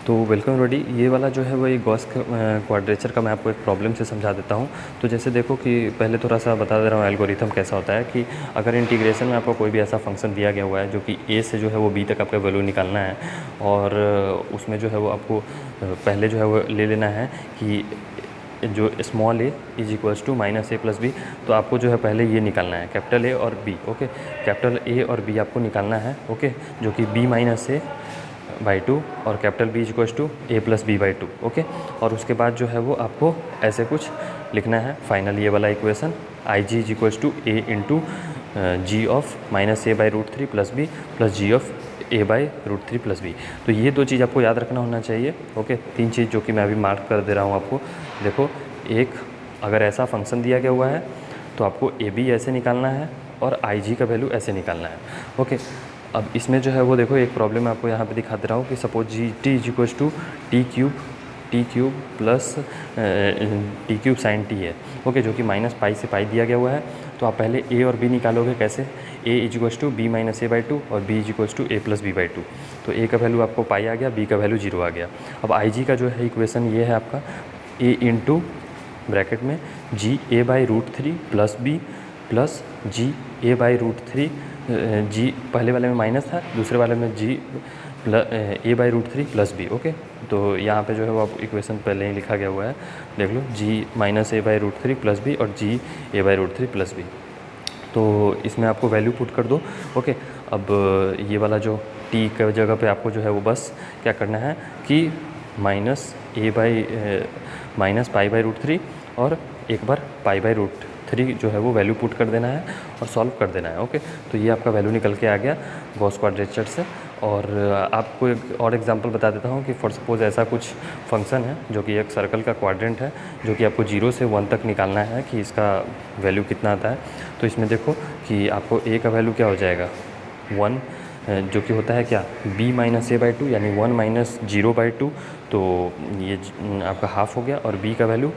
तो welcome everybody. ये वाला जो है वो एक गॉस क्वाड्रेचर का मैं आपको एक प्रॉब्लम से समझा देता हूँ। तो जैसे देखो कि पहले थोड़ा सा बता दे रहा हूँ एल्गोरिथम कैसा होता है कि अगर इंटीग्रेशन में आपको कोई भी ऐसा फंक्शन दिया गया हुआ है जो कि ए से जो है वो बी तक आपका वैल्यू निकालना है, और उसमें जो है वो आपको पहले जो है वो ले लेना है कि जो small a is equals to minus a plus B. तो आपको जो है पहले ये निकालना है कैपिटल ए और बी। ओके, कैपिटल ए और बी आपको निकालना है। ओके, जो कि बी माइनस ए बाई 2 और capital B equals to A plus B by 2। Okay, और उसके बाद जो है वो आपको ऐसे कुछ लिखना है फाइनल ये वाला equation I g is equals to a into g of minus A by root three plus B plus g of a by root three plus B. तो ये दो चीज़ आपको याद रखना होना चाहिए। ओके, तीन चीज़ जो कि मैं अभी मार्क कर दे रहा हूँ आपको। देखो, एक, अगर ऐसा फंक्शन दिया गया हुआ है तो आपको ए बी ऐसे निकालना है और आई जी का वैल्यू ऐसे निकालना है। ओके, अब इसमें जो है वो देखो एक प्रॉब्लम आपको यहाँ पे दिखा दे रहा हूँ कि suppose g t is equals to t cube plus t cube sine t है। ओके, जो कि माइनस पाई से पाई दिया गया हुआ है। तो आप पहले ए और बी निकालोगे कैसे, A is equals to B minus A by 2 और B is equals to A plus B by 2। तो ए का वैल्यू आपको पाई आ गया, बी का वैल्यू 0 आ गया। अब आई जी का जो है इक्वेशन ये है आपका ए इंटू ब्रैकेट में G A by root three plus B plus G A by root three, G पहले वाले में माइनस था, दूसरे वाले में G A by root three plus B. Okay, तो यहाँ पे जो है वो आप इक्वेशन पहले ही लिखा गया हुआ है, देख लो, G minus A by root three plus B और G A by root three plus B. तो इसमें आपको वैल्यू पुट कर दो। ओके, अब ये वाला जो टी का जगह पे आपको जो है वो बस क्या करना है कि minus A by minus pi by root three और एक बार पाई बाई रूट थ्री जो है वो वैल्यू पुट कर देना है और सॉल्व कर देना है। ओके, तो ये आपका वैल्यू निकल के आ गया गॉस क्वाड्रेचर से। और आपको एक और एग्जांपल बता देता हूँ कि फॉर सपोज ऐसा कुछ फंक्शन है जो कि एक सर्कल का क्वाड्रेंट है, जो कि आपको 0 से 1 तक निकालना है कि इसका वैल्यू कितना आता है। तो इसमें देखो कि आपको ए का वैल्यू क्या हो जाएगा 1, जो कि होता है क्या b माइनस ए बाई 2 यानी 1 माइनस 0 बाई 2। तो ये आपका हाफ हो गया। और b का value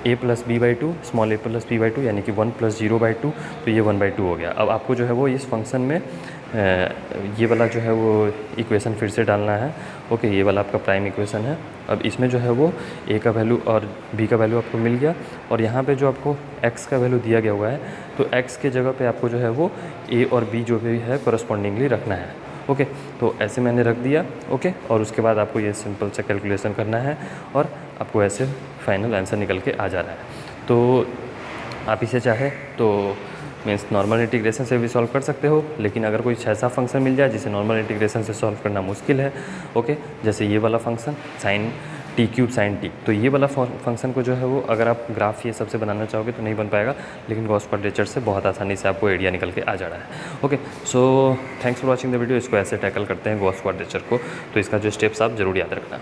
a plus B by 2, small a plus B by 2 यानी कि 1 प्लस 0 बाई 2, तो ये 1 बाई 2 हो गया। अब आपको जो है वो इस फंक्शन में ये वाला जो है वो इक्वेशन फिर से डालना है। ओके, ये वाला आपका प्राइम इक्वेशन है। अब इसमें जो है वो a का वैल्यू और b का वैल्यू आपको मिल गया, और यहाँ पे जो आपको x का वैल्यू दिया गया हुआ है, तो x के जगह पे आपको जो है वो a और b जो भी है कोरस्पॉन्डिंगली रखना है। ओके, तो ऐसे मैंने रख दिया। ओके, और उसके बाद आपको ये सिंपल सा कैलकुलेशन करना है और आपको ऐसे फाइनल आंसर निकल के आ जा रहा है। तो आप इसे चाहे तो मीन्स नॉर्मल इंटीग्रेशन से भी सॉल्व कर सकते हो, लेकिन अगर कोई ऐसा फंक्शन मिल जाए जिसे नॉर्मल इंटीग्रेशन से सॉल्व करना मुश्किल है, ओके, जैसे ये वाला function sine T cube sine T, तो ये वाला फंक्शन को जो है वो अगर आप ग्राफ ये सबसे बनाना चाहोगे तो नहीं बन पाएगा, लेकिन गॉस क्वाड्रेचर से बहुत आसानी से आपको एरिया निकल के आ जा रहा है। Okay, so thanks for watching the video. इसको ऐसे टैकल करते हैं गॉस क्वाड्रेचर को, तो इसका जो स्टेप्स आप ज़रूर याद रखना।